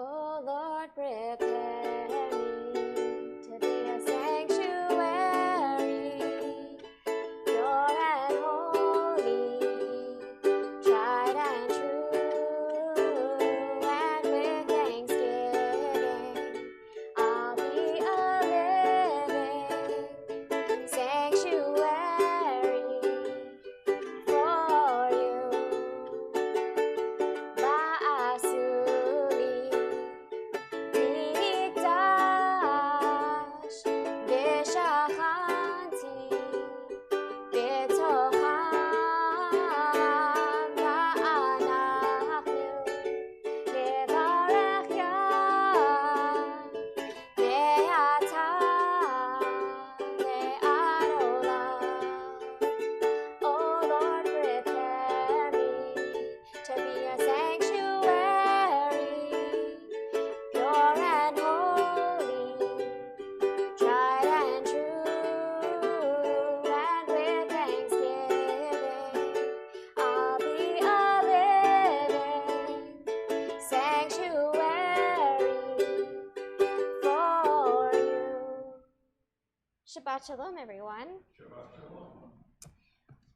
Oh Lord, prepare me to be a sanctuary, pure and holy, tried and true, and with thanksgiving, I'll be a living sanctuary for you. Shabbat Shalom, everyone. Shabbat Shalom.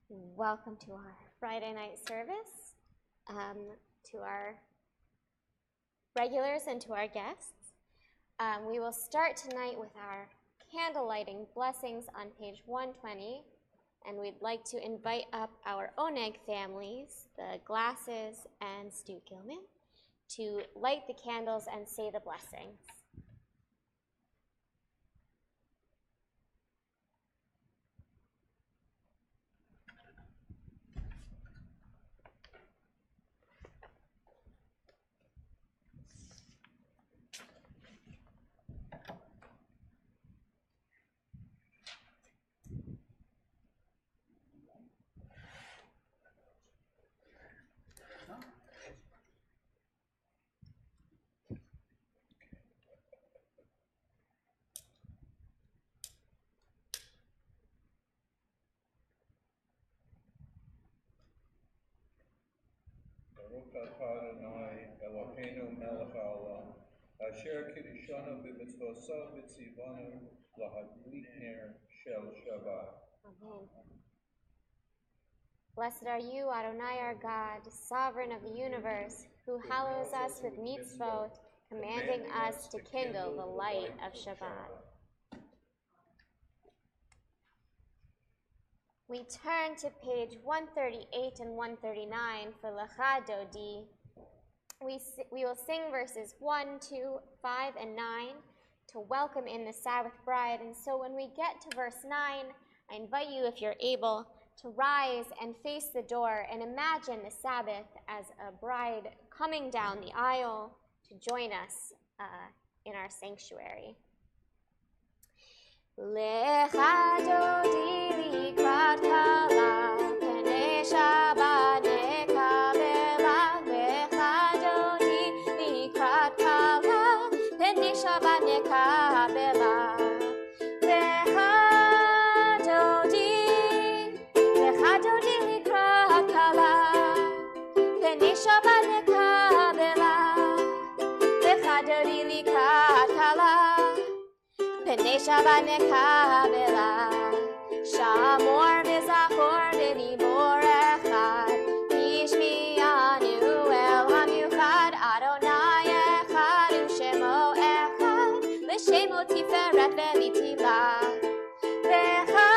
Welcome to our Friday night service, to our regulars and to our guests. We will start tonight with our candle lighting blessings on page 120, and we'd like to invite up our Oneg families, the Glasses and Stu Gilman, to light the candles and say the blessings. Baruch atah Adonai Eloheinu melech haolam, asher kiddushanu b'mitzvosav v'tzivanu lahadlik ner Shabbat. Amen. Blessed are you, Adonai our God, sovereign of the universe, who hallows us with mitzvot, commanding us to kindle the light of Shabbat. We turn to page 138 and 139 for Lecha Dodi. We will sing verses 1, 2, 5, and 9 to welcome in the Sabbath bride. And so when we get to verse 9, I invite you, if you're able, to rise and face the door and imagine the Sabbath as a bride coming down the aisle to join us in our sanctuary. Lecha Dodi likrat kala, penei Shabbat nekabela. Lecha Dodi likrat kala, penei Shabbat nekabela. Lecha Dodi likrat kala, penei Shabbat nekabela. Lecha Dodi likrat kala, Penei Shabbat nekabela, Shamor v'zachor v'nimor echad, Yishmi'anu el hamiuchad, Adonai echad u'shemo echad, L'shemo tiferet v'litila. Lecha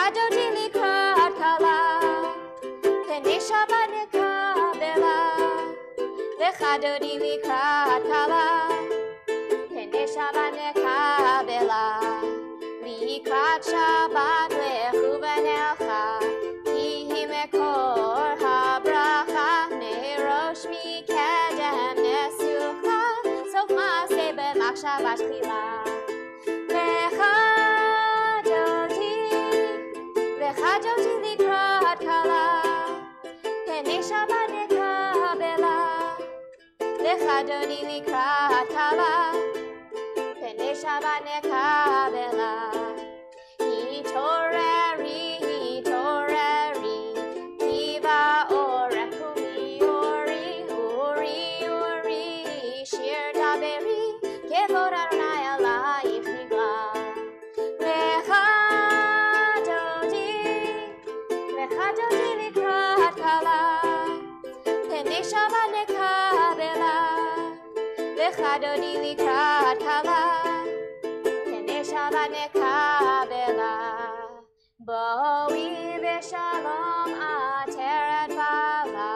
Dodi likrat kala, Penei Shabbat nekabela. Lecha Dodi likrat kala, Penei Shabbat nekabela. Likrat Shabbat lechu v'nelcha, ki hi mekor habracha, nerosh mikedem nesucha, sof ma'aseh b'machshava tchila. Lecha Dodi Lechadoti likrat kala, Pene Shabbat nekabela. Lechadoni likrat kala, Pene Shabbat nekabela. Hitoreri, Kiva orekumi ori, Shir daberi, Kevod Adonai alayich nigla. Lechadodi likrat kala, Pene Shabbat nekabela. Lechadodi likrat kala, Pene Shabbat nekabela. Boi beshalom ateret bala,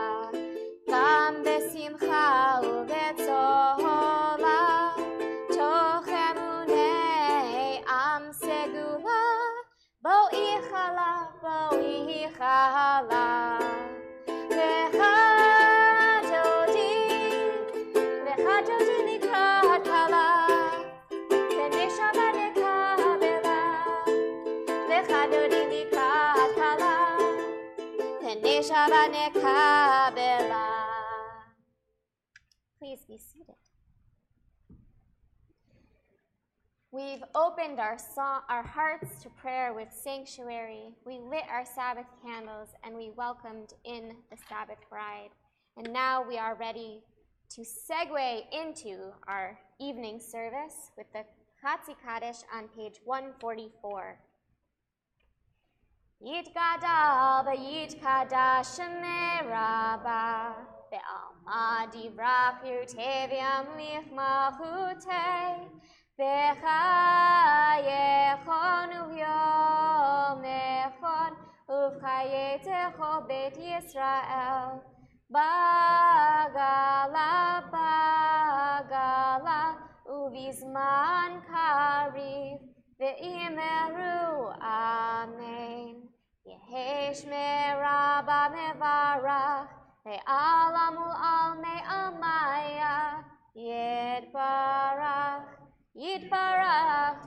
Gam besimcha uvetzola, Toch emunei am segula, Boi chala. Lechadodi likrat kala, Pene Shabbat nekabela. Lechadodi likrat kala, Pene Shabbat nekabela. Please be seated. We've opened our hearts to prayer with sanctuary. We lit our Sabbath candles, and we welcomed in the Sabbath bride. And now we are ready to segue into our evening service with the Chatzi Kaddish on page 144. Yitgadal v'yitkadash Shemei Rabbah Be'alma divrach yirtei v'yamlich malchutei V'chayechon uvyom echon uvchayetecho bet Yisrael Bagala uvizman kariv ve'imeru amen Yehesh merabah mevarach ve'alamul almei almaya Yitbarach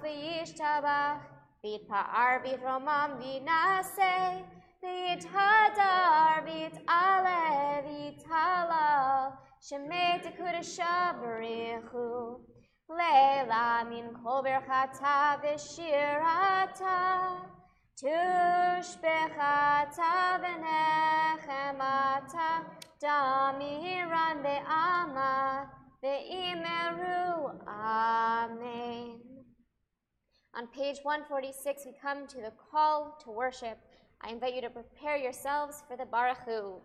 v'yishtabach v'yitpa'ar v'yitromam v'yinaseh v'yithadar v'yit'ale v'yithalal shemei tekudasha b'richu leila min kol berchata v'shirata tushbechata v'nechemata damiran be'ama ve'imeru amen. On page 146, we come to the call to worship. I invite you to prepare yourselves for the Baruch Hu.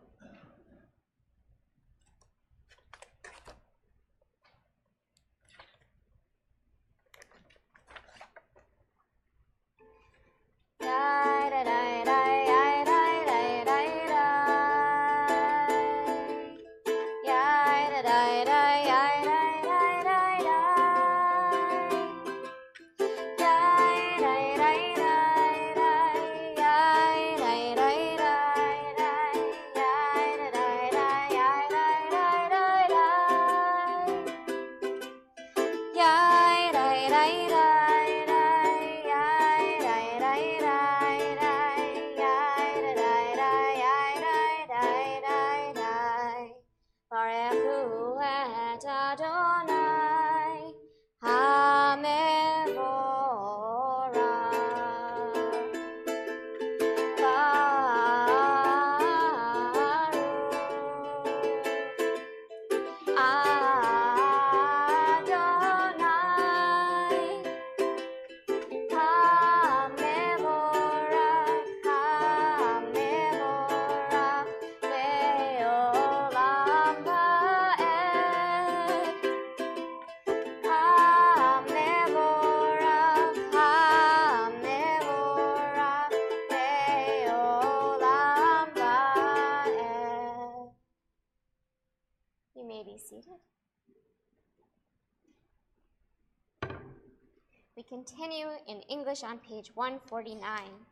We continue in English on page 149.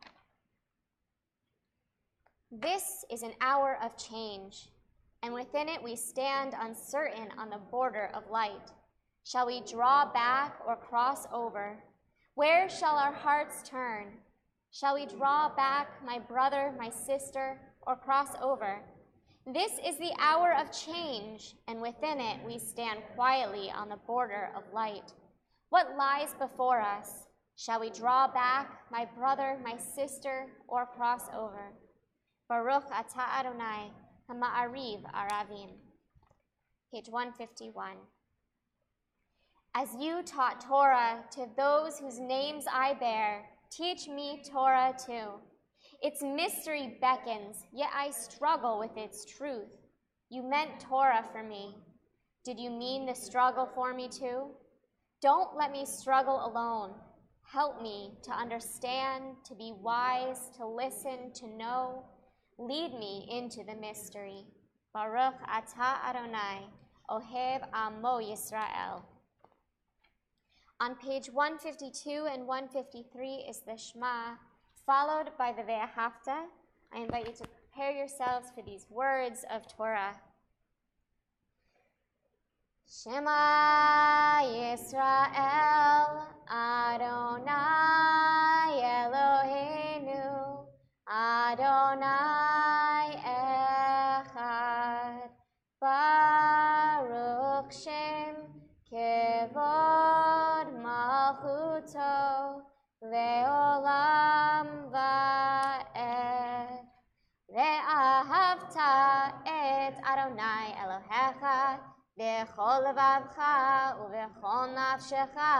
This is an hour of change, and within it we stand uncertain on the border of light. Shall we draw back or cross over? Where shall our hearts turn? Shall we draw back, my brother, my sister, or cross over? This is the hour of change, and within it we stand quietly on the border of light. What lies before us? Shall we draw back, my brother, my sister, or cross over? Baruch atah Adonai, hama'ariv aravim. Page 151. As you taught Torah to those whose names I bear, teach me Torah too. Its mystery beckons, yet I struggle with its truth. You meant Torah for me. Did you mean the struggle for me too? Don't let me struggle alone. Help me to understand, to be wise, to listen, to know. Lead me into the mystery. Baruch atah Adonai, ohev amo Yisrael. On page 152 and 153 is the Shema, followed by the Ve'ahavta. I invite you to prepare yourselves for these words of Torah. Shema Yisrael, Adonai Eloheinu, Adonai Echad, Baruch Shem Kevod Malchuto, Le'olam Va'ed. Ve'ahavta et Adonai Elohecha, V'chol levavcha, u'v'chol nafshecha,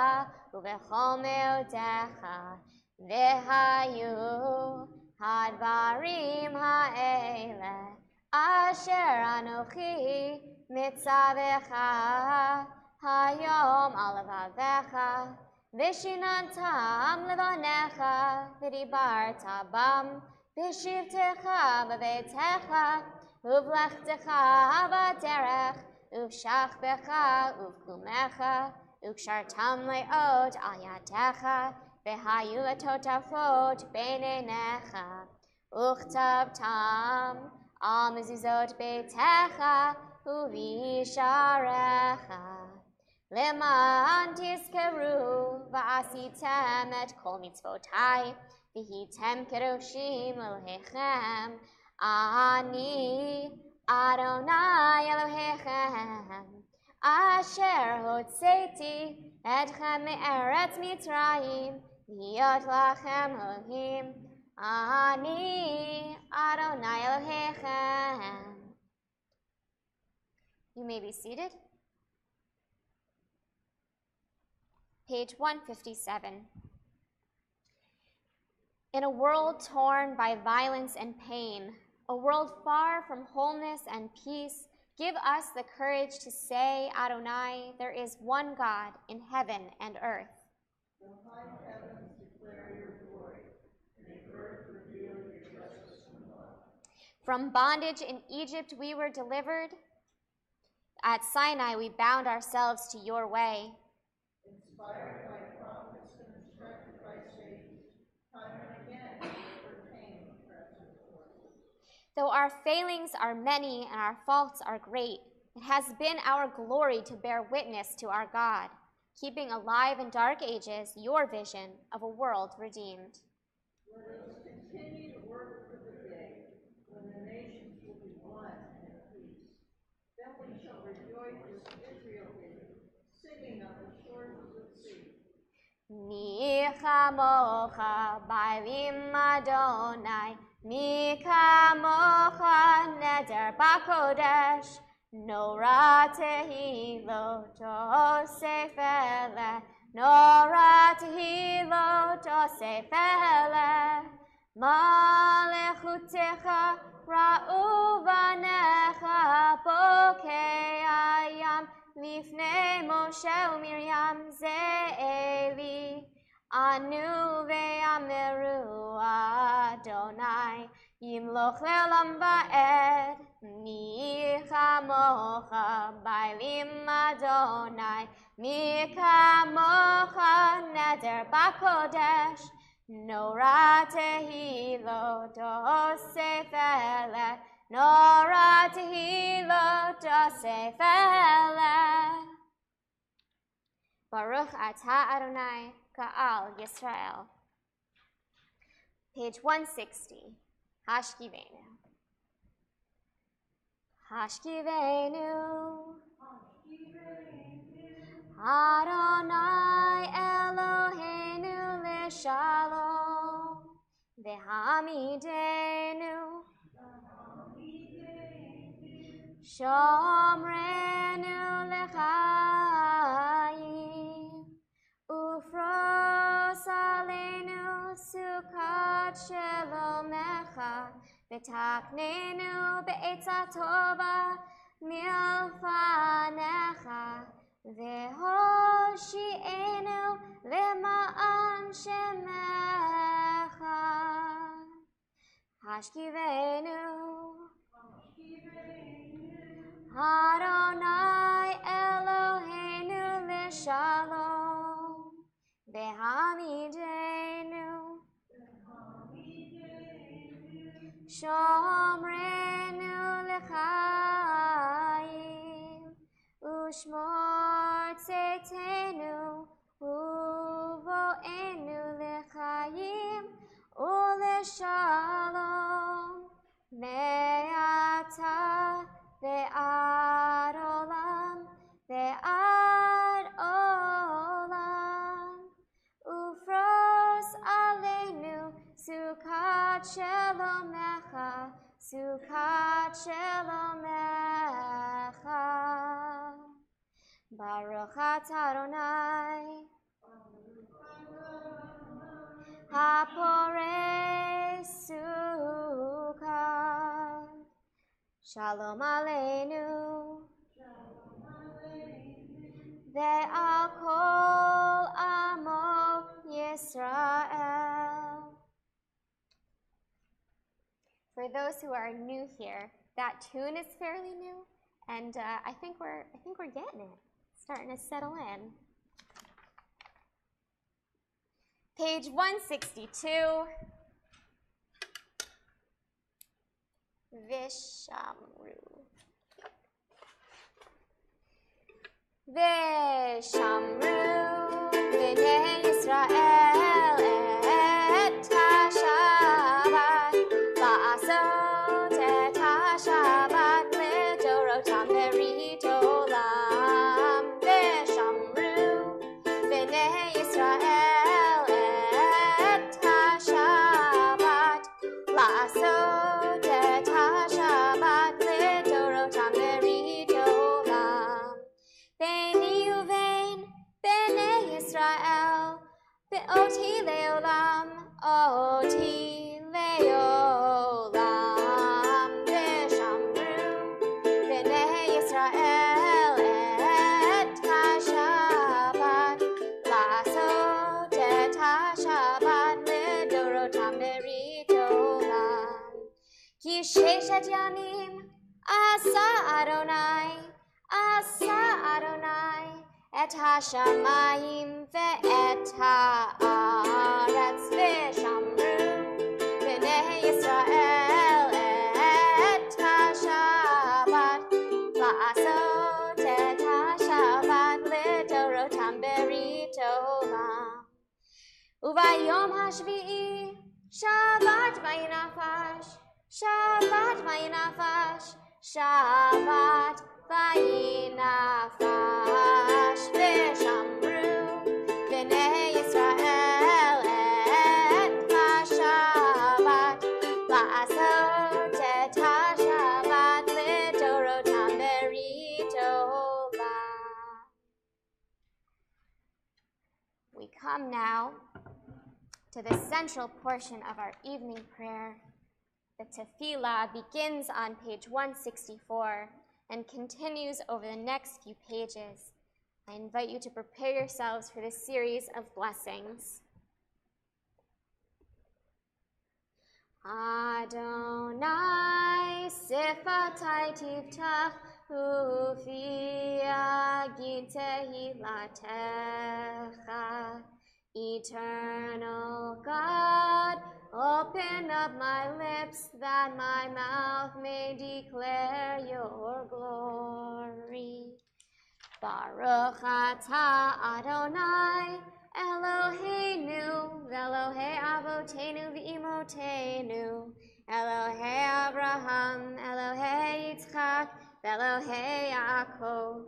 u'v'chol me'odecha, v'hayu hadvarim ha'ele, asher anochi mitzavecha, hayom al levavecha, v'shinantam levanecha, v'dibarta bam, v'shivtecha b'veitecha, u'v'lechtecha b'derech, Uv'shachbecha, uv'kumecha, u'kshartam le'ot al yadecha, v'hayu atotafot b'neinecha, u'chtabtam al mezuzot beitecha, u'visharecha. Le'man tizkeru v'asitem et kol mitzvotai, v'hitem kedoshim Elohechem, ani Adonai Elohechem, asher hotzeti etchem me'eretz Mitzrayim, v'yot lachem Elohim, ani Adonai Elohechem. You may be seated. Page 157. In a world torn by violence and pain, a world far from wholeness and peace, give us the courage to say, Adonai, there is one God in heaven and earth. The high heavens declare your glory, and the earth reveal your justice and love. From bondage in Egypt we were delivered. At Sinai we bound ourselves to your way. Inspired by prophets and instructed by sages, time and again we overcame oppressive forces. Though our failings are many and our faults are great, it has been our glory to bear witness to our God, keeping alive in dark ages your vision of a world redeemed. Let us continue to work for the day when the nations will be one and at peace. Then we shall rejoice as Israel did, singing on the shores of the sea. Mi chamocha ba'alim Adonai, mi kamocha neder b'kodesh, nora tehilot osef eleh, nora tehilot osef eleh, malechutecha ra'u vanecha bokei hayam, Lifnei Moshe u'Miriam ze'eli, anu ve'ameru Adonai, yimloch le'olam va'ed, mi chamocha ba'alim Adonai, mi kamocha neder b'kodesh, nora tehilot osef eleh, nora tehilot osef eleh. Baruch atah Adonai Ka'al Yisrael. Page 160, Hashkivenu. Hashkivenu, Adonai Eloheinu leShalom, V'hamidenu, Shomrenu lechayim, Ufros aleinu sukat shelomecha, V'taknenu be'etza tova milfanecha, V'hoshi'enu lema'an shemecha. Hashkivenu, Adonai Eloheinu leShalom, V'hamidenu, Shomrenu lechayim, Ushmor tzeitenu, Uvo'enu lechayim, uleShalom, Me'ata ve'ad olam, ve'ad olam, Ufros aleinu sukat shelomecha, sukat shelomecha. Baruch atah Adonai, haporei sukkah. Shalom aleinu, ve'al kol amo Yisrael. For those who are new here, that tune is fairly new, and I think we're getting it. Starting to settle in. Page 162. Vishamru. Vishamru b'nei Yisrael et HaShabbat, la'asot et HaShabbat lidorotam berit olam. Vishamru b'nei Yisrael et HaShabbat, la'asot et HaShabbat lidorotam berit olam. Beini uvein b'nei Yisrael, be'oti le'olam, oti le'olam. V'shamru b'nei Yisrael et HaShabbat, la'asot et HaShabbat lidorotam berit olam. Ki sheshet yamim asa Adonai, asa Adonai, et hashamayim ve'et ha'aretz. V'shamru b'nei Yisrael et HaShabbat, la'asot et HaShabbat lidorotam berit olam. Uvayom hashvi'i, Shabbat vayinafash, Shabbat vayinafash, Shabbat vayinafash. V'shamru b'nei Yisrael et HaShabbat, la'asot et HaShabbat lidorotam berit olam. We come now to the central portion of our evening prayer. The tefillah begins on page 164 and continues over the next few pages. I invite you to prepare yourselves for this series of blessings. Adonai sifatai tiftach ufi agid tehilatecha. Eternal God, open up my lips that my mouth may declare your glory. Baruch atah Adonai Eloheinu v'Elohei Avotenu v'imot avotenu, Elohei Abraham, Elohei Yitzchak, Elohei Yaakov,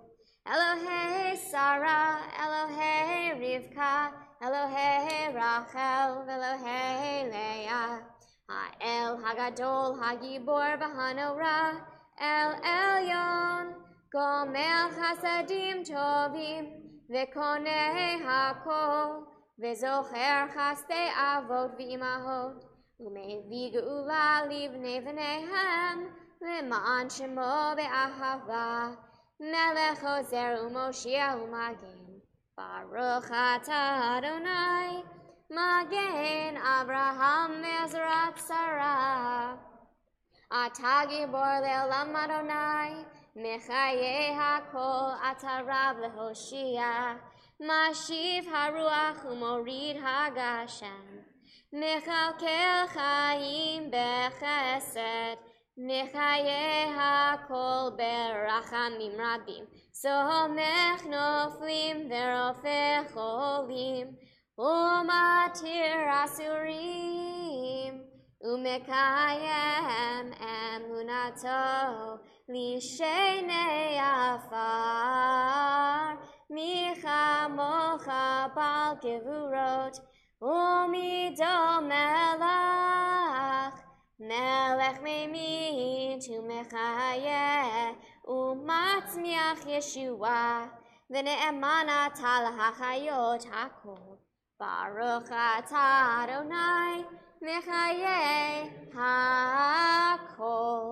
Elohei Sarah, Elohei Rivka, Elohei Rachel, Elohei Leah, Ha'el Hagadol, Hagibor V'Hanora, El Elyon, Gomel Chasadim Tovim, V'Konei Hakol, V'Zocher Chastei Avot V'Imahot, U'Mevi Geula Livnei V'Neihem, L'Ma'an Shemo Be'ahava, Melech Ozer U'Moshiach U'Magen, Baruch Atah Adonai, Magen Abraham Ve'Ezrat Sarah, Atah Gibor Le'olam Adonai, Mechaye HaKol, Atah Rav Lehoshia, Mashiv Haruach U'Morid HaGashem, Mechalkel Chaim Bechesed, Mechaye HaKol Berachamim Rabim, Somech Noflim Verofech Olim, Umatir Asurim, Umekayem Emunato, Lishenei Afar, Micha Mocha Bal Gevurot, Umido Melach, Melech Meimit, Umechayeh, Umatzmiach Yeshua, V'ne'emana Tal HaChayot HaKol, Baruch Atah Adonai, Mechaye HaKol.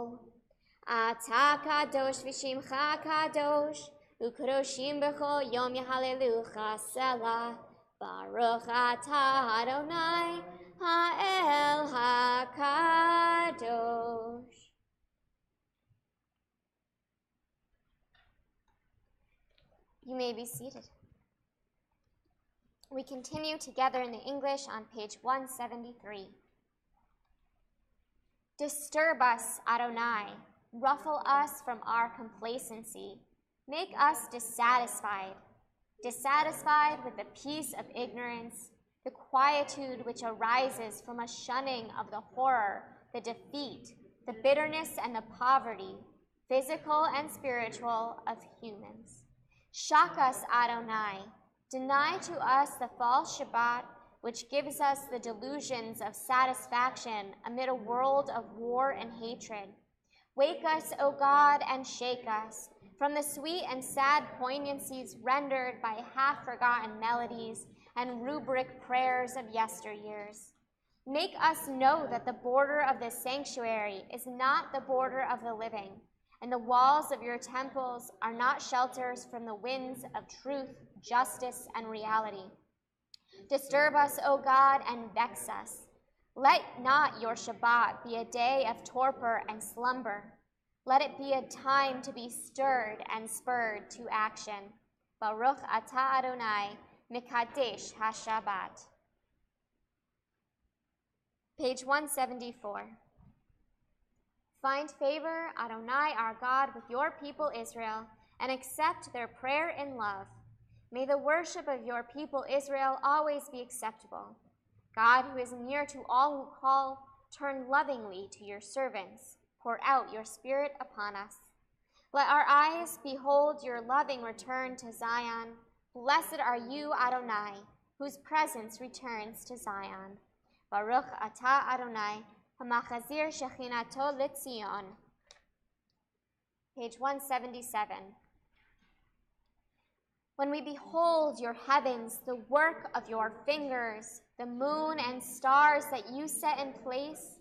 Atah Kadosh V'Shimcha Kadosh, U'Kadoshim B'chol Yom Yehalelucha Selah. Baruch Atah Adonai, Ha'el HaKadosh. You may be seated. We continue together in the English on page 173. Disturb us, Adonai. Ruffle us from our complacency. Make us dissatisfied with the peace of ignorance, the quietude which arises from a shunning of the horror, the defeat, the bitterness and the poverty, physical and spiritual, of humans. Shock us, Adonai. Deny to us the false Shabbat, which gives us the delusions of satisfaction amid a world of war and hatred. Wake us, O God, and shake us from the sweet and sad poignancies rendered by half-forgotten melodies and rubric prayers of yesteryears. Make us know that the border of this sanctuary is not the border of the living, and the walls of your temples are not shelters from the winds of truth, justice, and reality. Disturb us, O God, and vex us. Let not your Shabbat be a day of torpor and slumber. Let it be a time to be stirred and spurred to action. Baruch Atah Adonai, Mekadesh HaShabbat. Page 174. Find favor, Adonai our God, with your people Israel, and accept their prayer in love. May the worship of your people Israel always be acceptable. God, who is near to all who call, turn lovingly to your servants. Pour out your Spirit upon us. Let our eyes behold your loving return to Zion. Blessed are you, Adonai, whose presence returns to Zion. Baruch Atah Adonai, Hamachazir Shechinato Litzion. Page 177. When we behold your heavens, the work of your fingers, the moon and stars that you set in place,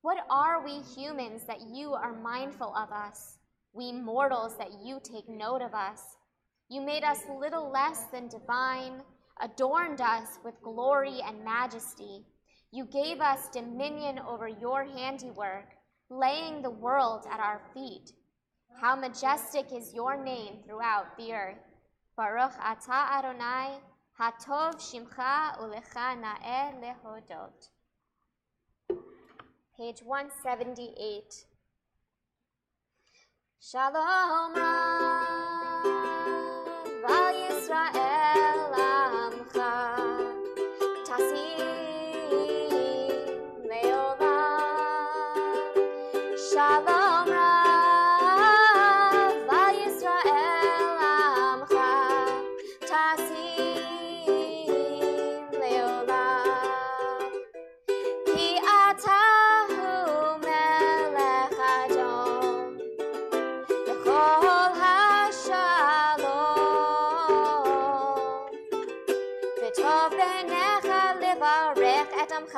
what are we humans that you are mindful of us? We mortals that you take note of us. You made us little less than divine, adorned us with glory and majesty. You gave us dominion over your handiwork, laying the world at our feet. How majestic is your name throughout the earth. Baruch Atah Adonai, Hatov Shimcha Ulecha Na'eh Lehodot. Page 178. Shalom Rav Al Yisrael Amcha Tasim Leol לפניך לברך את עמך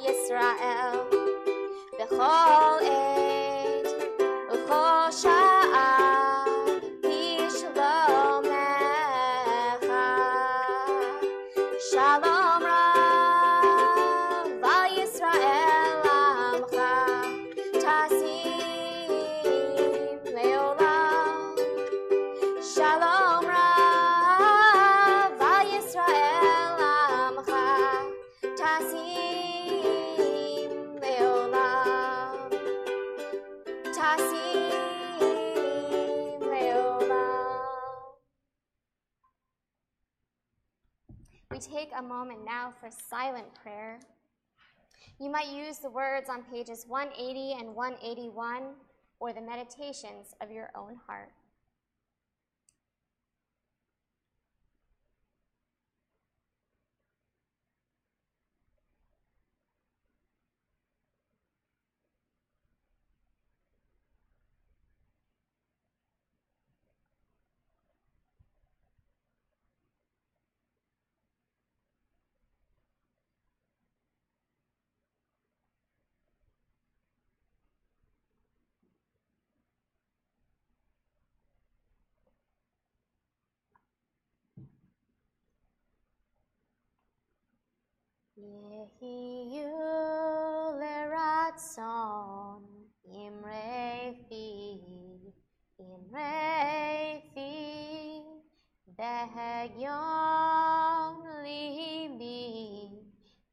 ישראל בכל עת ובכל שעה בשלומך. שלום רב על ישראל עמך תשים לעולם. שלום רב על ישראל עמך תשים לעולם. תשים לעולם. We take a moment now for silent prayer. You might use the words on pages 180 and 181 or the meditations of your own heart. יהיו לרצון אמרי פי בהגיון ליבי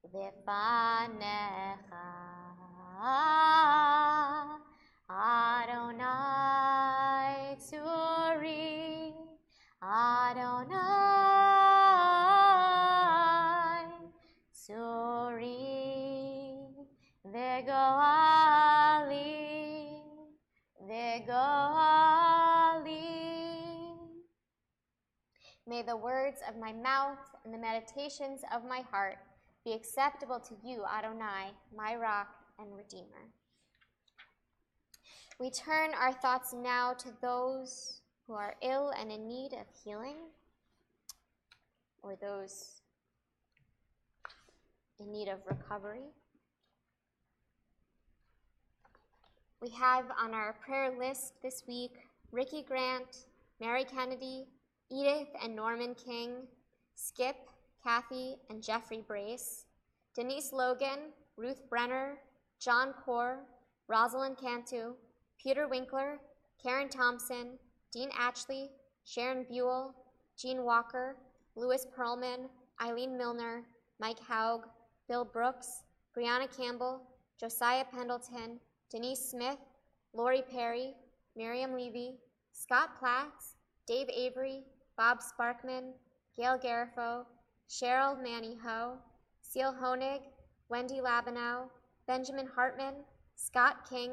בפניך אדוני צורי אדוני צורי וגואלי. May the words of my mouth and the meditations of my heart be acceptable to you, Adonai, my rock and redeemer. We turn our thoughts now to those who are ill and in need of healing, or those in need of recovery. We have on our prayer list this week Ricky Grant, Mary Kennedy, Edith and Norman King, Skip, Kathy, and Jeffrey Brace, Denise Logan, Ruth Brenner, John Kaur, Rosalind Cantu, Peter Winkler, Karen Thompson, Dean Atchley, Sharon Buell, Jean Walker, Louis Perlman, Eileen Milner, Mike Haug, Bill Brooks, Brianna Campbell, Josiah Pendleton, Denise Smith, Lori Perry, Miriam Levy, Scott Platts, Dave Avery, Bob Sparkman, Gail Garifo, Cheryl Manny Ho, Seal Honig, Wendy Labanow, Benjamin Hartman, Scott King,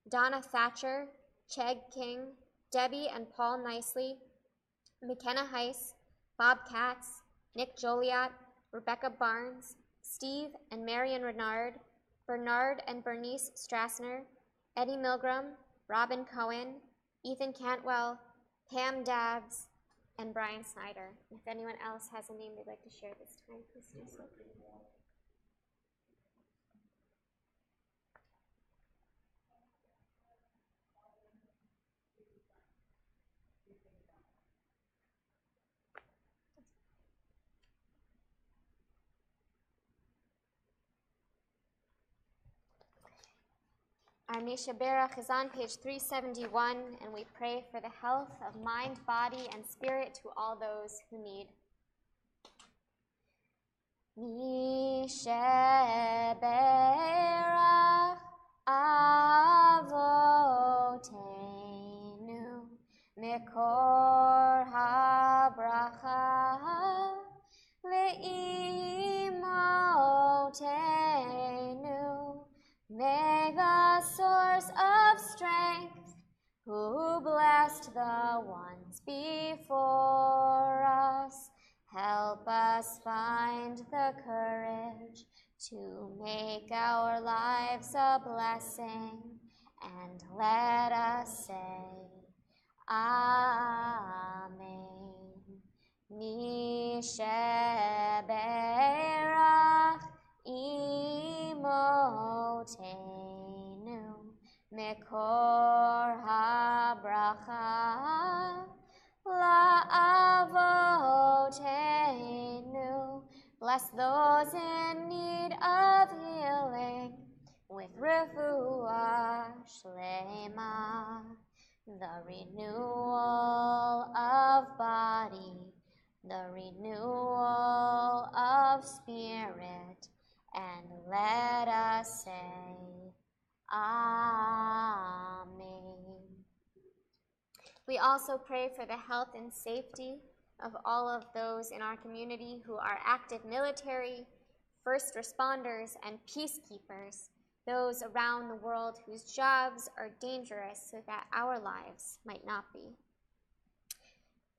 Donna Thatcher, Chegg King, Debbie and Paul Nicely, McKenna Heiss, Bob Katz, Nick Joliot, Rebecca Barnes, Steve and Marion Renard, Bernard and Bernice Strassner, Eddie Milgram, Robin Cohen, Ethan Cantwell, Pam Dabbs, and Brian Snyder. If anyone else has a name they'd like to share this time, please do so. Our Nesha Berach is on page 371, and we pray for the health of mind, body, and spirit to all those who need. Nesha Berach Avotenu Mekor HaBracha Le'imotenu. May the source of strength, who blessed the ones before us, help us find the courage to make our lives a blessing, and let us say, Amen. Nisheberach imotenu mekor habracha la'avotenu. Bless those in need of healing with refuah shlema, the renewal of body, the renewal of spirit, and let us say, Amen. We also pray for the health and safety of all of those in our community who are active military, first responders, and peacekeepers, those around the world whose jobs are dangerous so that our lives might not be.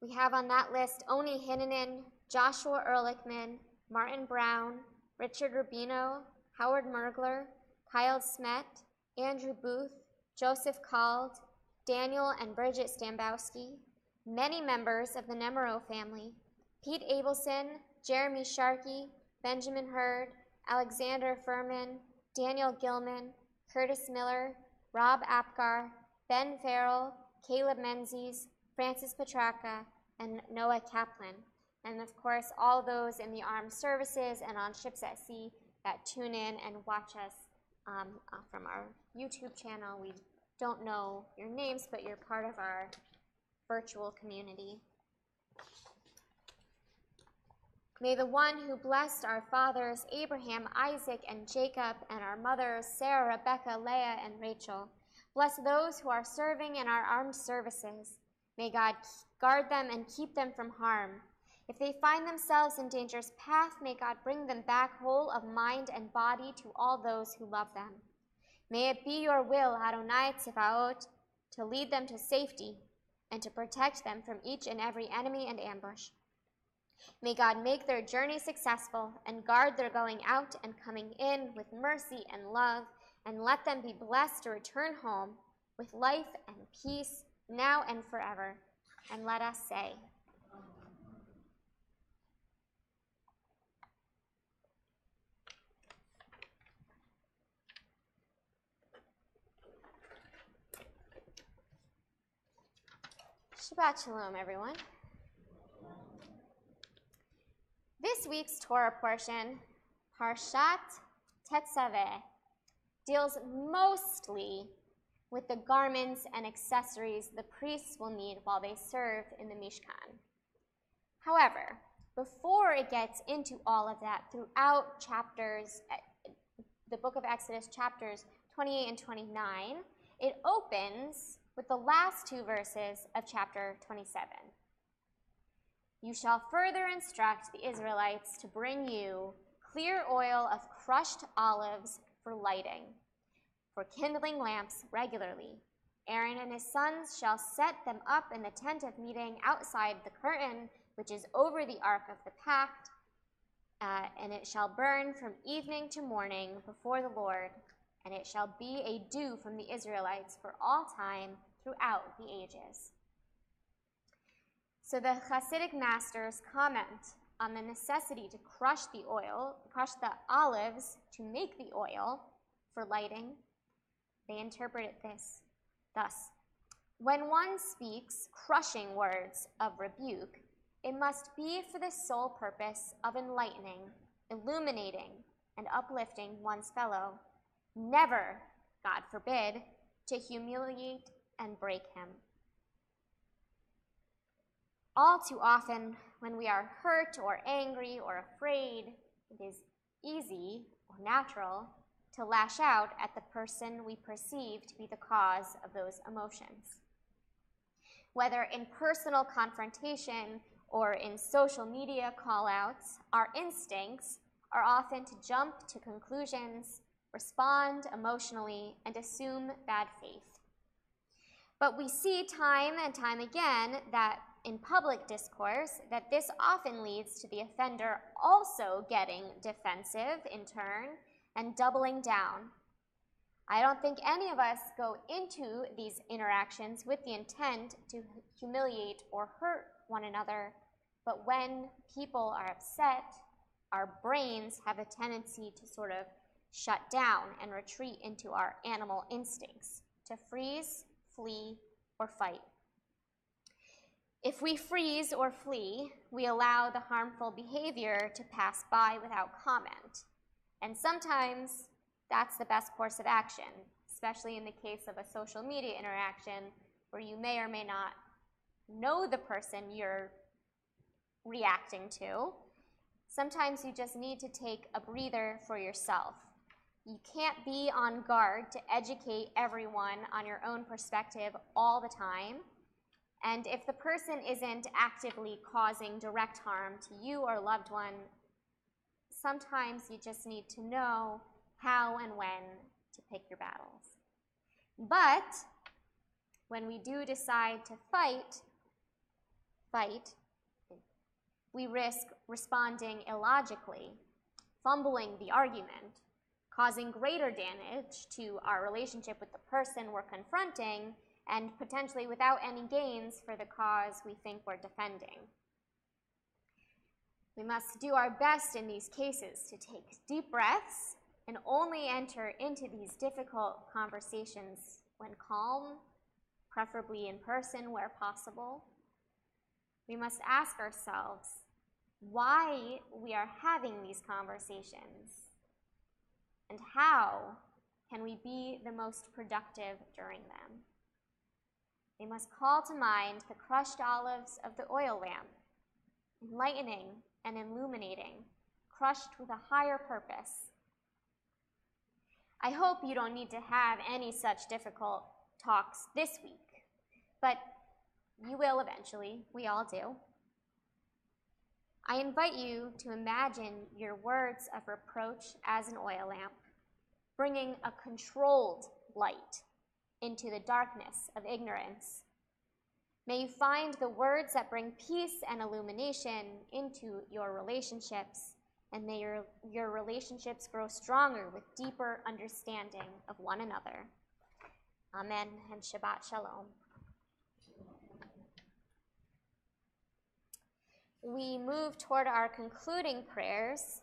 We have on that list Oni Hinnanen, Joshua Ehrlichman, Martin Brown, Richard Rubino, Howard Mergler, Kyle Smet, Andrew Booth, Joseph Cald, Daniel and Bridget Stambowski, many members of the Nemero family, Pete Abelson, Jeremy Sharkey, Benjamin Hurd, Alexander Furman, Daniel Gilman, Curtis Miller, Rob Apgar, Ben Farrell, Caleb Menzies, Francis Petraka, and Noah Kaplan. And of course, all those in the armed services and on ships at sea that tune in and watch us from our YouTube channel. We don't know your names, but you're part of our virtual community. May the one who blessed our fathers, Abraham, Isaac, and Jacob, and our mothers, Sarah, Rebecca, Leah, and Rachel, bless those who are serving in our armed services. May God guard them and keep them from harm. If they find themselves in dangerous path, may God bring them back whole of mind and body to all those who love them. May it be your will, Adonai Tsevaot, to lead them to safety and to protect them from each and every enemy and ambush. May God make their journey successful and guard their going out and coming in with mercy and love, and let them be blessed to return home with life and peace now and forever. And let us say, Shabbat Shalom, everyone. This week's Torah portion, Parshat Tetzaveh, deals mostly with the garments and accessories the priests will need while they serve in the Mishkan. However, before it gets into all of that, throughout the book of Exodus, chapters 28 and 29, it opens with the last two verses of chapter 27. You shall further instruct the Israelites to bring you clear oil of crushed olives for lighting, for kindling lamps regularly. Aaron and his sons shall set them up in the tent of meeting outside the curtain, which is over the ark of the pact, and it shall burn from evening to morning before the Lord, and it shall be a dew from the Israelites for all time throughout the ages. So the Hasidic masters comment on the necessity to crush the olives to make the oil for lighting. They interpret it thus: when one speaks crushing words of rebuke, it must be for the sole purpose of enlightening, illuminating, and uplifting one's fellow, never, God forbid, to humiliate and break him. All too often, when we are hurt or angry or afraid, it is easy or natural to lash out at the person we perceive to be the cause of those emotions. Whether in personal confrontation or in social media call-outs, our instincts are often to jump to conclusions, respond emotionally, and assume bad faith. But we see time and time again that in public discourse that this often leads to the offender also getting defensive in turn and doubling down. I don't think any of us go into these interactions with the intent to humiliate or hurt one another, But when people are upset, our brains have a tendency to sort of shut down and retreat into our animal instincts, to freeze, flee, or fight. If we freeze or flee, we allow the harmful behavior to pass by without comment. And sometimes that's the best course of action, especially in the case of a social media interaction where you may or may not know the person you're reacting to. Sometimes you just need to take a breather for yourself. You can't be on guard to educate everyone on your own perspective all the time. And if the person isn't actively causing direct harm to you or a loved one, sometimes you just need to know how and when to pick your battles. But when we do decide to fight, we risk responding illogically, fumbling the argument, causing greater damage to our relationship with the person we're confronting, and potentially without any gains for the cause we think we're defending. We must do our best in these cases to take deep breaths and only enter into these difficult conversations when calm, preferably in person where possible. We must ask ourselves why we are having these conversations and how can we be the most productive during them. We must call to mind the crushed olives of the oil lamp, enlightening and illuminating, crushed with a higher purpose. I hope you don't need to have any such difficult talks this week, but you will eventually. We all do. I invite you to imagine your words of reproach as an oil lamp, bringing a controlled light into the darkness of ignorance. May you find the words that bring peace and illumination into your relationships, and may your relationships grow stronger with deeper understanding of one another. Amen and Shabbat Shalom. We move toward our concluding prayers,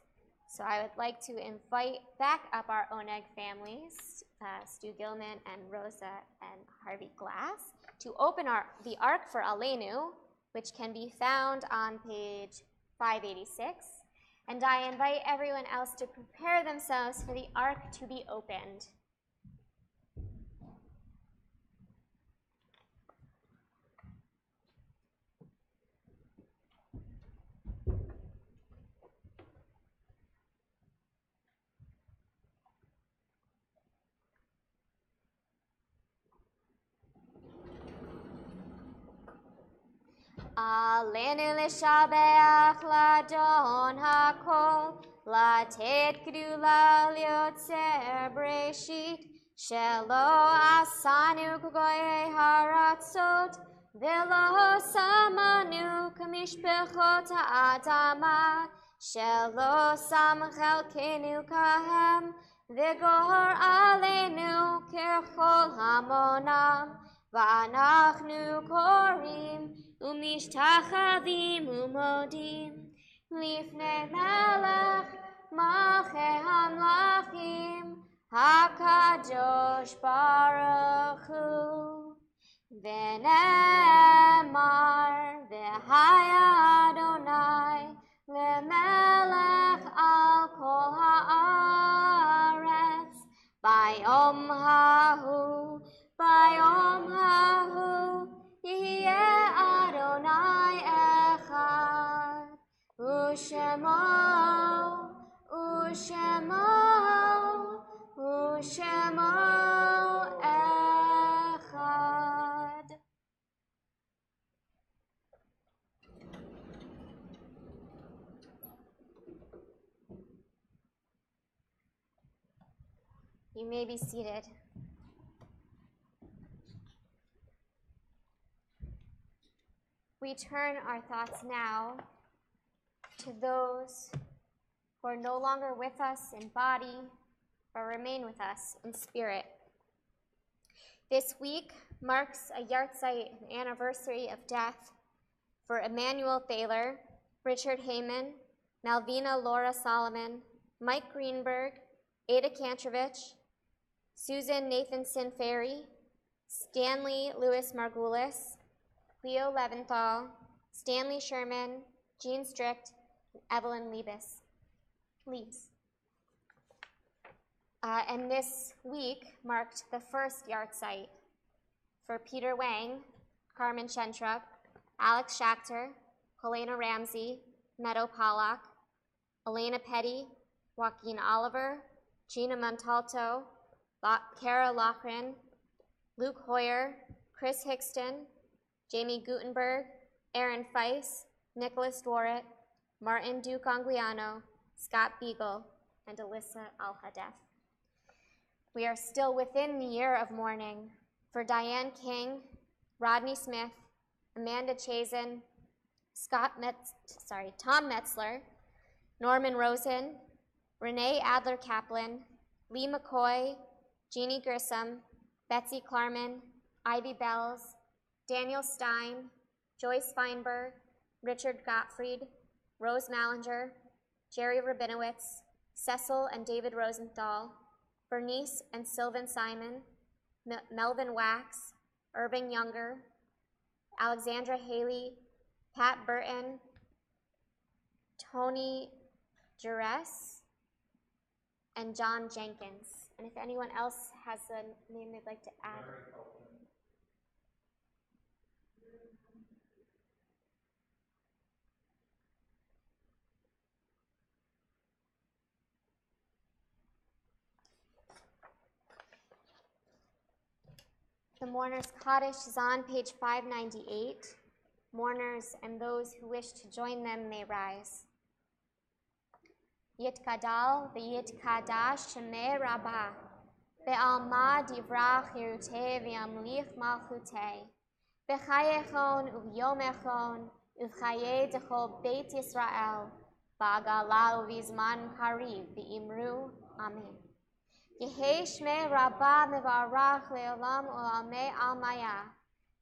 so I would like to invite back up our Oneg families, Stu Gilman and Rosa and Harvey Glass, to open the Ark for Aleinu, which can be found on page 586. And I invite everyone else to prepare themselves for the Ark to be opened. Aleinu l'shabeach l'adon hakol, לתת גדולה ליוצר בראשית, שלא עשנו כגויי הארצות, ולא שמנו כמשפחות האדמה, שלא שם חלקנו כהם, וגור עלינו ככל המונם, ואנחנו קוראים ומשתחווים ומודים לפני מלך מלכי המלכים הקדוש ברוך הוא. ונאמר והיה אדוני למלך על כל הארץ ביום ההוא יהיה אדוני אחד ושמו אחד. You may be seated. We turn our thoughts now to those who are no longer with us in body, but remain with us in spirit. This week marks a yahrzeit, an anniversary of death for Emmanuel Thaler, Richard Heyman, Malvina Laura Solomon, Mike Greenberg, Ada Kantrovich, Susan Nathanson Ferry, Stanley Lewis Margulis, Leo Leventhal, Stanley Sherman, Jean Strict, and Evelyn Leibs. And this week marked the first yahrzeit for Peter Wang, Carmen Shentrup, Alex Schachter, Helena Ramsey, Meadow Pollack, Elena Petty, Joaquin Oliver, Gina Montalto, Kara Loughran, Luke Hoyer, Chris Hickston, Jamie Gutenberg, Aaron Feiss, Nicholas Dworet, Martin Duke Anguiano, Scott Beagle, and Alyssa Al-Hadef. We are still within the year of mourning for Diane King, Rodney Smith, Amanda Chazen, Tom Metzler, Norman Rosen, Renee Adler Kaplan, Lee McCoy, Jeannie Grissom, Betsy Klarman, Ivy Bells, Daniel Stein, Joyce Feinberg, Richard Gottfried, Rose Mallinger, Jerry Rabinowitz, Cecil and David Rosenthal, Bernice and Sylvan Simon, Melvin Wax, Irving Younger, Alexandra Haley, Pat Burton, Tony Juress, and John Jenkins. And if anyone else has a name they'd like to add. The Mourner's Kaddish is on page 598. Mourners and those who wish to join them may rise. Yitkadal v'yitkadash shemei rabbah, be'alma divrach yeruteh v'yamlich malchuteh, b'chayechon u'vyomechon u'chayei dechol beit Yisrael, ba'agala u'vizman karib v'imru, amen. Yehei shmei rabbah mevarach le'olam u'lamei almaya,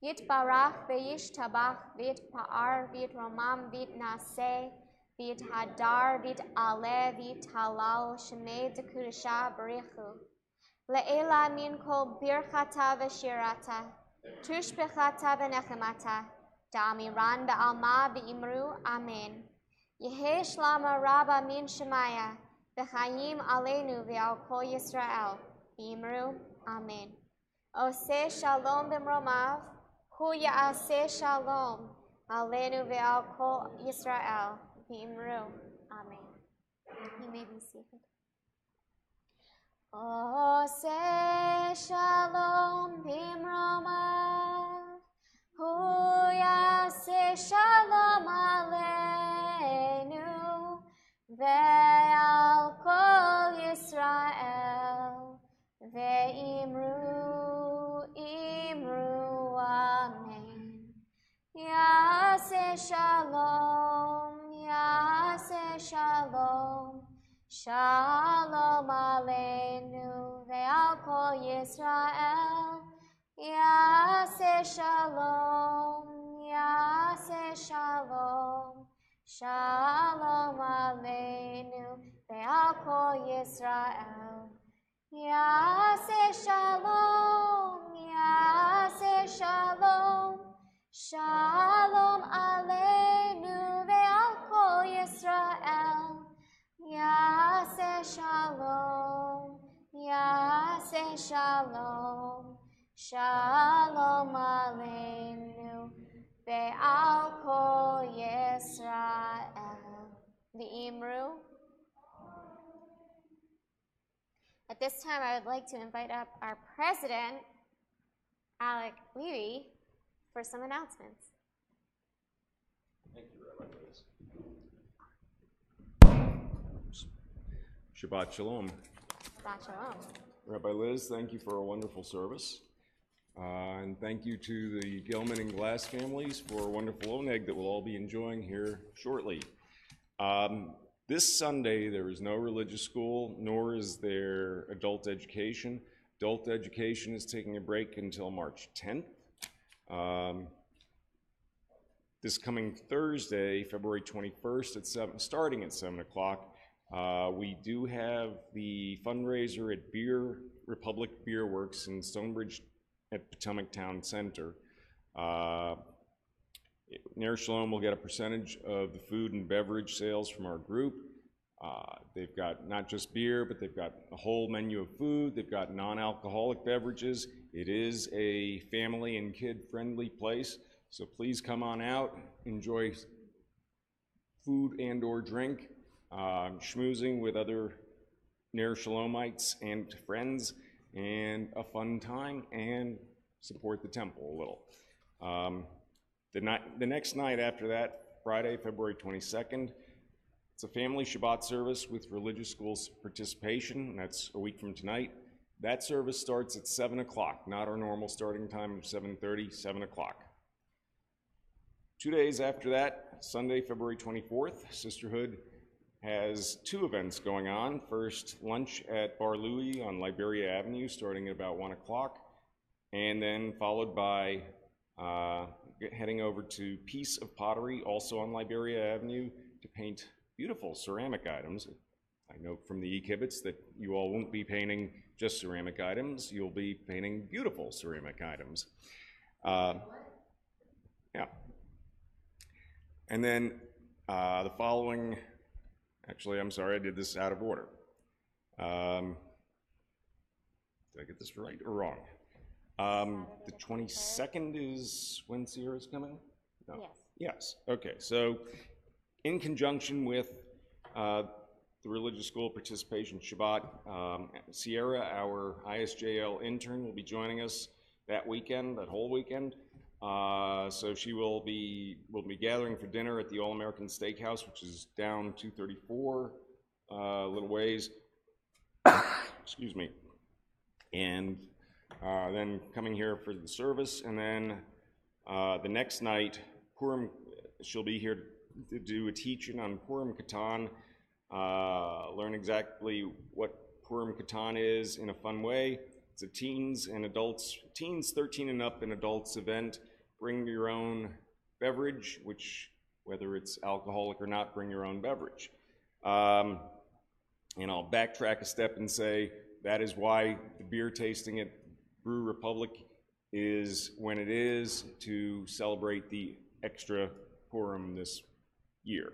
yitbarach v'yishtabach v'yitpa'ar v'yitromam v'yitnaseh, Vit hadar, vit ale, vit halal, shemei de kudasha barichu. Le'ela min kol birchata v'shirata, tushbechata v'nechemata, da'amiran be'alma v'imru, amen. Yehe shlama rabba min shemaya, v'chayim aleinu v'al kol Yisrael, v'imru, amen. Oseh shalom b'mromav, hu ya'aseh shalom, aleinu v'al kol Yisrael, Imru. Amen. You may be seated. Oseh shalom bimromav, hu yaseh shalom aleinu, ve'al kol Yisrael, ve'imru, imru, amen. Yaseh shalom, Yaseh shalom, shalom aleinu ve'al kol Yisrael. Yaseh shalom, Yaseh shalom, shalom aleinu ve'al kol Yisrael. Yaseh shalom, Yaseh shalom, shalom aleinu ve'al kol Yisrael. Yaseh shalom, Yaseh shalom, shalom aleinu ve'al kol Yisrael. V'imru. At this time, I would like to invite up our president, Alec Levy, for some announcements. Thank you, Rabbi Liz. Shabbat Shalom. Shabbat Shalom. Rabbi Liz, thank you for a wonderful service. And thank you to the Gilman and Glass families for a wonderful oneg that we'll all be enjoying here shortly. This Sunday, there is no religious school, nor is there adult education. Adult education is taking a break until March 10th. this coming Thursday, February 21st, starting at 7 o'clock, we do have the fundraiser at Republic Beer Works in Stonebridge at Potomac Town Center. Ner Shalom will get a percentage of the food and beverage sales from our group. They've got not just beer, but they've got a whole menu of food. They've got non-alcoholic beverages. It is a family and kid-friendly place, so please come on out, enjoy food and or drink, schmoozing with other Ner Shalomites and friends, and a fun time, and support the temple a little. The next night after that, Friday, February 22nd, it's a family Shabbat service with religious schools participation. That's a week from tonight. That service starts at 7 o'clock, not our normal starting time of 7:30, 7 o'clock. 2 days after that, Sunday, February 24th, Sisterhood has 2 events going on. First, lunch at Bar Louie on Liberia Avenue, starting at about 1 o'clock, and then followed by heading over to Piece of Pottery, also on Liberia Avenue, to paint beautiful ceramic items. I note from the e-kibitz that you all won't be painting just ceramic items, you'll be painting beautiful ceramic items. Yeah. And then the following, actually, I'm sorry, I did this out of order. Did I get this right or wrong? The 22nd is when Sierra's coming? No. Yes. Yes, okay, so in conjunction with the religious school participation Shabbat, Sierra, our ISJL intern, will be joining us that weekend, that whole weekend. So we'll be gathering for dinner at the All-American Steakhouse, which is down 234, a little ways. Excuse me. And then coming here for the service, and then the next night, Purim, she'll be here to do a teaching on Purim Katan, learn exactly what Purim Katan is in a fun way. It's a teens and adults, teens 13 and up and adults event. Bring your own beverage, which, whether it's alcoholic or not, bring your own beverage. And I'll backtrack a step and say that is why the beer tasting at Brew Republic is when it is, to celebrate the extra Purim this year.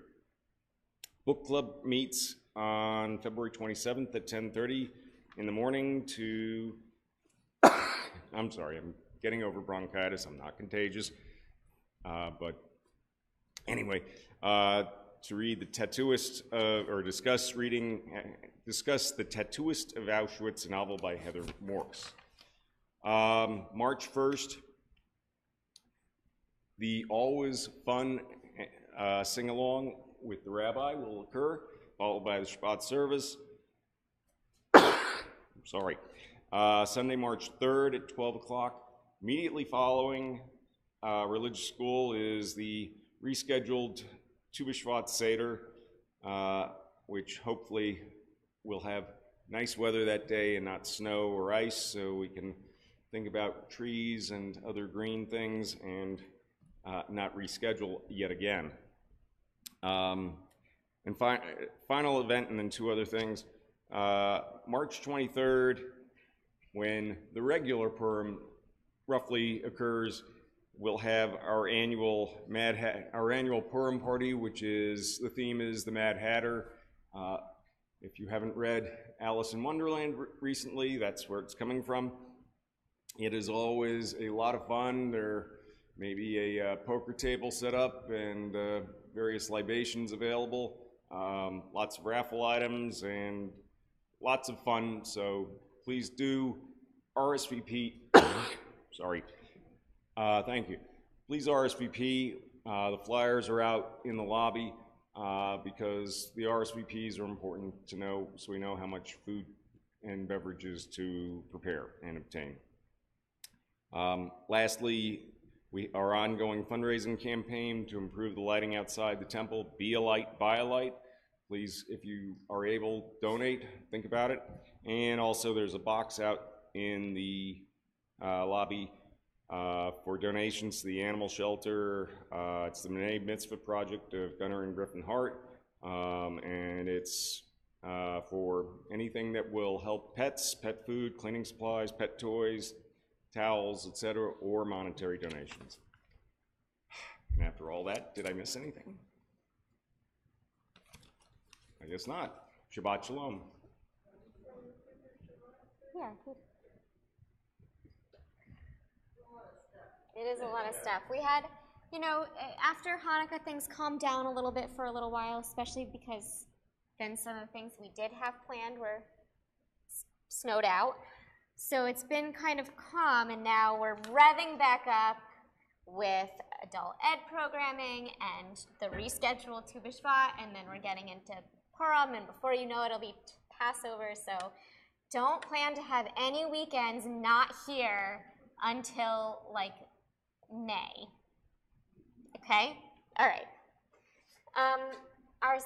Book club meets on February 27th at 10:30 in the morning to, I'm sorry, I'm getting over bronchitis, I'm not contagious, but anyway, to read the Tattooist, or discuss the Tattooist of Auschwitz, a novel by Heather Morse. March 1st, the always fun sing-along with the rabbi will occur, followed by the Shabbat service. I'm sorry. Sunday, March 3rd at 12 o'clock. Immediately following religious school is the rescheduled Tu B'Shvat Seder, which hopefully will have nice weather that day and not snow or ice, so we can think about trees and other green things and not reschedule yet again. And final event, and then 2 other things. March 23rd, when the regular Purim roughly occurs, we'll have our annual Purim party, which is, the theme is the Mad Hatter. If you haven't read Alice in Wonderland recently, that's where it's coming from. It is always a lot of fun. There may be a poker table set up and various libations available, lots of raffle items, and lots of fun, so please do RSVP. Sorry. Thank you. Please RSVP. The flyers are out in the lobby because the RSVPs are important to know, so we know how much food and beverages to prepare and obtain. Lastly, our ongoing fundraising campaign to improve the lighting outside the temple. Be a light, buy a light. Please, if you are able, donate, think about it. And also there's a box out in the lobby for donations to the animal shelter. It's the B'nai Mitzvah project of Gunnar and Griffin Hart, and it's for anything that will help pets, pet food, cleaning supplies, pet toys, towels, etc., or monetary donations. And after all that, did I miss anything? I guess not. Shabbat Shalom. Yeah. It is a lot of stuff. We had, you know, after Hanukkah, things calmed down a little bit for a little while, especially because then some of the things we did have planned were snowed out. So it's been kind of calm, and now we're revving back up with adult ed programming and the rescheduled Tu B'Shvat, and then we're getting into Purim, and before you know it, it'll be Passover. So don't plan to have any weekends not here until like May. Okay? All right. Our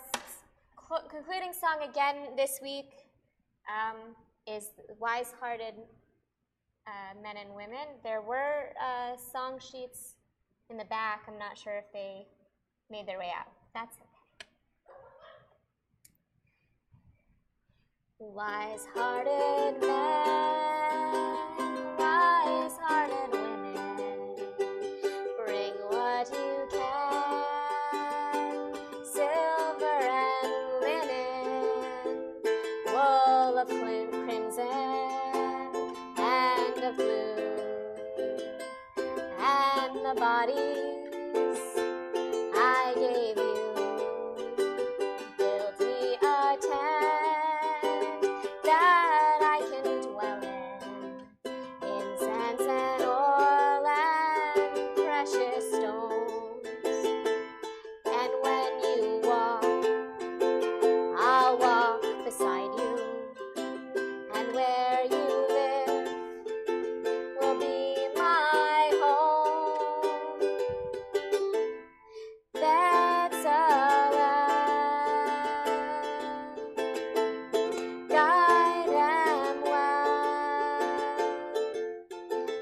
concluding song again this week is Wise-Hearted Men and Women. There were song sheets in the back. I'm not sure if they made their way out. That's okay. Wise-hearted men, wise-hearted women, bring what you can, silver and linen, wool of crimson and of blue, and the bodies I gave you. Build me a tent that I can dwell in, incense and oil and precious stones. And when you walk, I'll walk beside you, and where you live will be my home. B'Tselem, guide them well,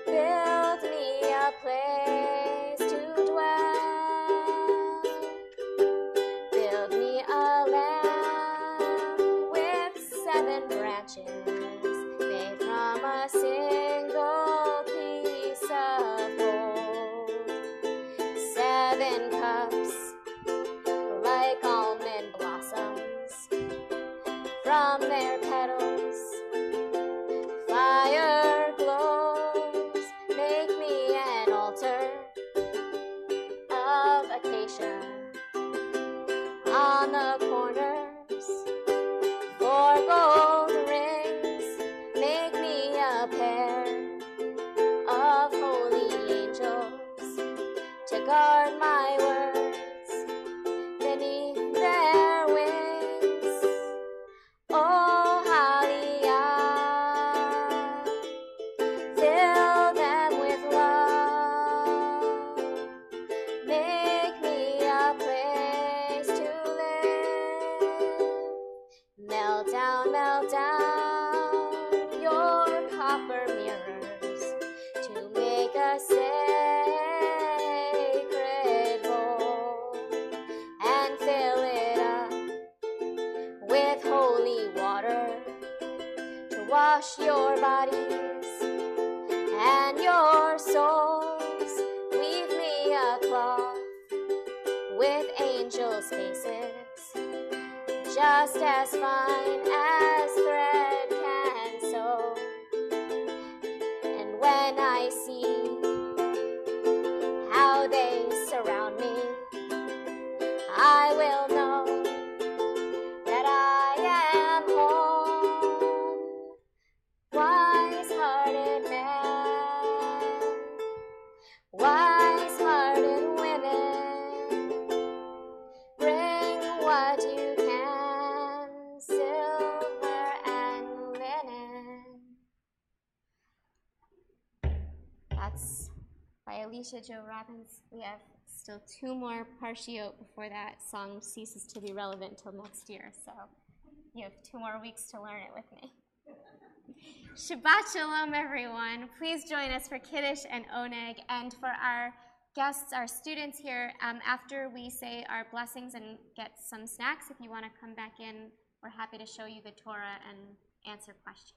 build me a place to dwell, build me a lamp with 7 branches, made from a single piece of gold, 7 cups like almond blossoms, from their petals fire glows. Make me an altar of acacia on the corners, 4 gold rings. Make me a pair of holy angels to guard my words beneath their wings. Oh, Aliyah, fill them with love. Make me a place to live. Melt down your copper mirrors to make a sacred bowl, and fill it up with holy water to wash your bodies and your souls. Weave me a cloth with angels' faces, just as fine as thread can sew. And when I see how they surround me, I will know that I am home. Wise-hearted men, wise-hearted women, bring what you can, silver and linen. That's by Alicia Jo Robbins. We have still 2 more Parshiot before that song ceases to be relevant till next year, so you have 2 more weeks to learn it with me. Shabbat Shalom, everyone. Please join us for Kiddush and Oneg, and for our guests, our students here, after we say our blessings and get some snacks, if you want to come back in, we're happy to show you the Torah and answer questions.